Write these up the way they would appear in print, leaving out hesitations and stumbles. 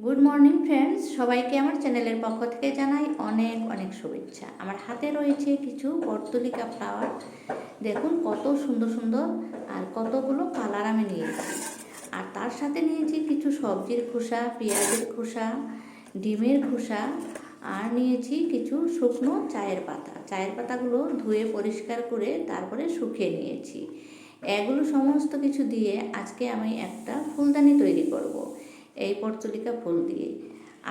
Good morning friends, সবাইকে আমার চ্যানেলের পক্ষ থেকে জানাই অনেক অনেক শুভেচ্ছা। আমার হাতে রয়েছে কিছু পর্তুলিকা ফ্লাওয়ার। দেখুন কত সুন্দর সুন্দর আর কতগুলো কালার আমি নিয়েছি। আর তার সাথে নিয়েছি কিছু সবজির খোসা, পেঁয়াজের খোসা, ডিমের খোসা, আর নিয়েছি কিছু শুকনো চায়ের পাতা। চায়ের পাতাগুলো ধুয়ে পরিষ্কার করে তারপরে শুকিয়ে নিয়েছি। এগুলো সমস্ত কিছু দিয়ে আজকে আমি একটা ফুলদানি তৈরি করব এই পর্তুলিকা ফুল দিয়ে।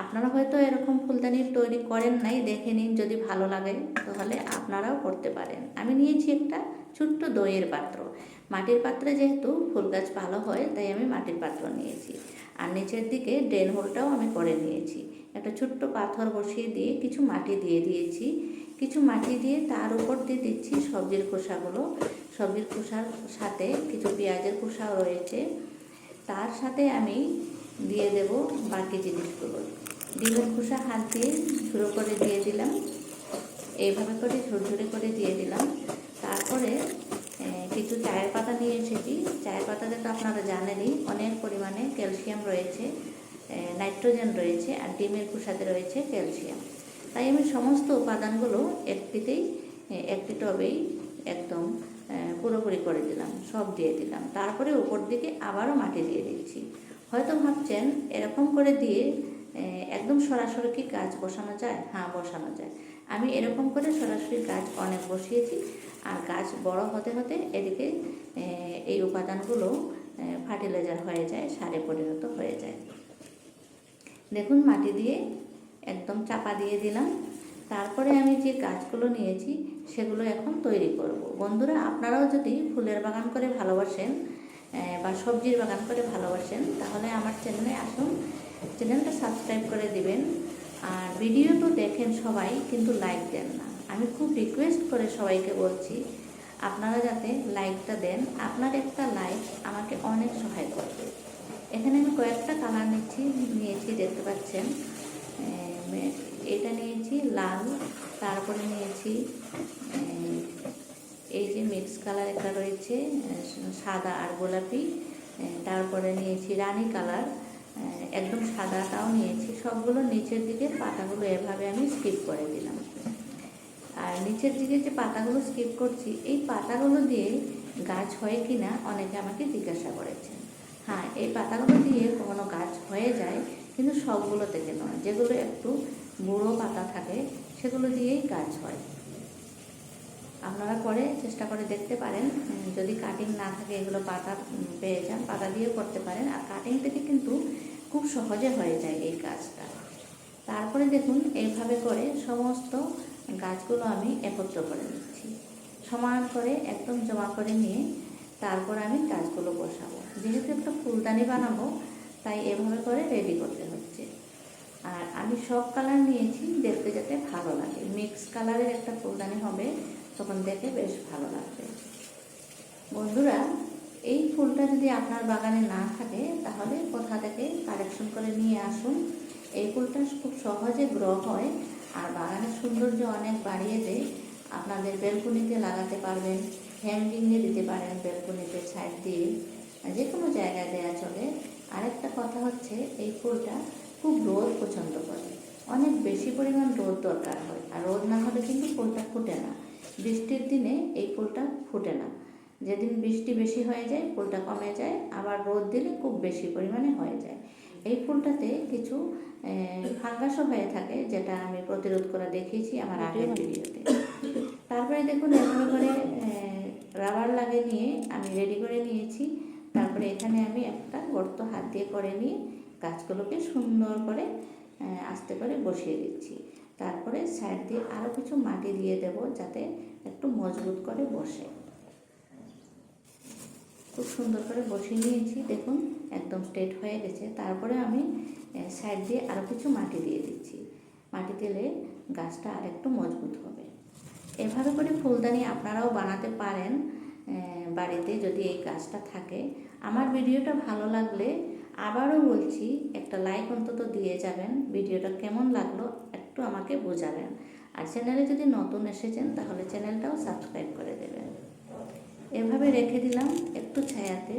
আপনারা হয়তো এরকম ফুলদানি তৈরি করেন নাই, দেখে নিন, যদি ভালো লাগে তাহলে আপনারাও করতে পারেন। আমি নিয়েছি একটা ছোট্ট দইয়ের পাত্র। মাটির পাত্রে যেহেতু ফুল গাছ ভালো হয় তাই আমি মাটির পাত্র নিয়েছি। আর নিচের দিকে ড্রেন হোলটাও আমি করে নিয়েছি। একটা ছোট্ট পাথর বসিয়ে দিয়ে কিছু মাটি দিয়ে দিয়েছি। কিছু মাটি দিয়ে তার উপর দিয়ে দিচ্ছি সবজির খোসাগুলো। সবজির খোসার সাথে কিছু পেঁয়াজের খোসাও রয়েছে। তার সাথে আমি দিয়ে দেব বাকি জিনিসগুলো। ডিমের খোসা হাত দিয়ে ঝুড়ো করে দিয়ে দিলাম, এইভাবে করে ঝুরঝুরে করে দিয়ে দিলাম। তারপরে কিছু চায়ের পাতা নিয়ে এসেছি। চায়ের পাতাতে তো আপনারা জানেনই অনেক পরিমাণে ক্যালসিয়াম রয়েছে, নাইট্রোজেন রয়েছে, আর ডিমের খোসাতে রয়েছে ক্যালসিয়াম। তাই আমি সমস্ত উপাদানগুলো একটি টবেই একদম পুরোপুরি করে দিলাম, সব দিয়ে দিলাম। তারপরে উপর দিকে আবারও মাটি দিয়ে দিচ্ছি। হয়তো ভাবছেন এরকম করে দিয়ে একদম সরাসরি কি গাছ বসানো যায়? হ্যাঁ, বসানো যায়। আমি এরকম করে সরাসরি গাছ অনেক বসিয়েছি। আর গাছ বড় হতে হতে এদিকে এই উপাদানগুলো ফার্টিলাইজার হয়ে যায়, সারে পরিণত হয়ে যায়। দেখুন মাটি দিয়ে একদম চাপা দিয়ে দিলাম। তারপরে আমি যে গাছগুলো নিয়েছি সেগুলো এখন তৈরি করব। বন্ধুরা, আপনারাও যদি ফুলের বাগান করে ভালোবাসেন বা সবজির বাগান করে ভালোবাসেন তাহলে আমার চ্যানেলে আসুন, চ্যানেলটা সাবস্ক্রাইব করে দিবেন। আর ভিডিও তো দেখেন সবাই, কিন্তু লাইক দেন না। আমি খুব রিকোয়েস্ট করে সবাইকে বলছি আপনারা যাতে লাইকটা দেন। আপনার একটা লাইক আমাকে অনেক সহায় করবে। এখানে আমি কয়েকটা কালার নিয়েছি, দেখতে পাচ্ছেন। এটা নিয়েছি লাল, তারপরে নিয়েছি এই যে মিক্স কালার একটা রয়েছে, সাদা আর গোলাপি। তারপরে নিয়েছি রানী কালার, একদম সাদাটাও নিয়েছি। সবগুলো নিচের দিকে পাতাগুলো এভাবে আমি স্কিপ করে দিলাম। আর নিচের দিকে যে পাতাগুলো স্কিপ করছি, এই পাতাগুলো দিয়ে গাছ হয় কি না অনেকে আমাকে জিজ্ঞাসা করেছেন। হ্যাঁ, এই পাতাগুলো দিয়ে কোনো গাছ হয়ে যায়, কিন্তু সবগুলো থেকে নয়। যেগুলো একটু বুড়ো পাতা থাকে সেগুলো দিয়েই গাছ হয়। আপনারা করে চেষ্টা করে দেখতে পারেন। যদি কাটিং না থাকে, এগুলো পাতা পেয়ে যান, পাতা দিয়েও করতে পারেন। আর কাটিং থেকে কিন্তু খুব সহজে হয়ে যায় এই কাজটা। তারপরে দেখুন এইভাবে করে সমস্ত গাছগুলো আমি একত্র করে নিচ্ছি, সমান করে একদম জমা করে নিয়ে তারপর আমি গাছগুলো বসাবো। যেহেতু একটা ফুলদানি বানাবো তাই এভাবে করে রেডি করতে হচ্ছে। আর আমি সব কালার নিয়েছি দেখতে যাতে ভালো লাগে। মিক্স কালারের একটা ফুলদানি হবে, তখন দেখে বেশ ভালো লাগবে। বন্ধুরা, এই ফুলটা যদি আপনার বাগানে না থাকে তাহলে কোথা থেকে কালেকশন করে নিয়ে আসুন। এই ফুলটা খুব সহজে গ্রো হয় আর বাগানের সৌন্দর্য অনেক বাড়িয়ে দেয়। আপনাদের বেলকনিতে লাগাতে পারবেন, হ্যাঙ্গিংয়ে দিতে পারেন, বেলকনিতে সাইড দিয়ে, যে কোনো জায়গায় দেওয়া চলে। আরেকটা কথা হচ্ছে, এই ফুলটা খুব রোদ পছন্দ করে, অনেক বেশি পরিমাণ রোদ দরকার হয়। আর রোদ না হলে কিন্তু ফুলটা ফুটে না। বৃষ্টির দিনে এই ফুলটা ফুটে না। যেদিন বৃষ্টি বেশি হয়ে যায় ফুলটা কমে যায়, আবার রোদ দিলে খুব বেশি পরিমাণে হয়ে যায়। এই ফুলটাতে কিছু ফাঙ্গাসও হয়ে থাকে, যেটা আমি প্রতিরোধ করা দেখিয়েছি আমার আগের ভিডিওতে। তারপরে দেখুন এভাবে করে রাবার লাগিয়ে নিয়ে আমি রেডি করে নিয়েছি। তারপরে এখানে আমি একটা গর্ত হাত দিয়ে করে নিয়ে গাছগুলোকে সুন্দর করে আস্তে করে বসিয়ে দিচ্ছি। তারপরে সাইড দিয়ে আরও কিছু মাটি দিয়ে দেব যাতে একটু মজবুত করে বসে। খুব সুন্দর করে বসিয়ে নিয়েছি, দেখুন একদম স্ট্রেট হয়ে গেছে। তারপরে আমি সাইড দিয়ে আরও কিছু মাটি দিয়ে দিচ্ছি। মাটি দিলে গাছটা আরেকটু মজবুত হবে। এভাবে করে ফুলদানি আপনারাও বানাতে পারেন বাড়িতে, যদি এই গাছটা থাকে। আমার ভিডিওটা ভালো লাগলে আবারও বলছি, একটা লাইক অন্তত দিয়ে যাবেন। ভিডিওটা কেমন লাগলো একটু আমাকে বোঝাবেন। আর চ্যানেলে যদি নতুন এসেছেন তাহলে চ্যানেলটাও সাবস্ক্রাইব করে দেবেন। এভাবে রেখে দিলাম একটু ছায়াতে।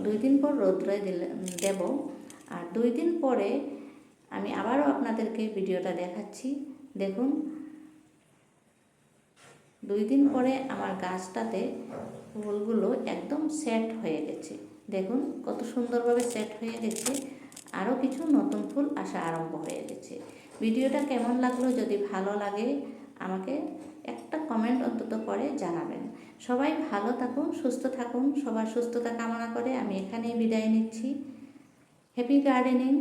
2 দিন পর রৌদ্রে দেব। আর 2 দিন পরে আমি আবারও আপনাদেরকে ভিডিওটা দেখাচ্ছি। দেখুন 2 দিন পরে আমার গাছটাতে ফুলগুলো একদম সেট হয়ে গেছে। দেখুন কত সুন্দরভাবে সেট হয়ে গেছে। আরও কিছু নতুন ফুল আসা আরম্ভ হয়ে গেছে। ভিডিওটা কেমন লাগলো, যদি ভালো লাগে আমাকে একটা কমেন্ট অন্তত করে জানাবেন। সবাই ভালো থাকুন, সুস্থ থাকুন। সবার সুস্থতা কামনা করে আমি এখানেই বিদায় নিচ্ছি। Happy gardening.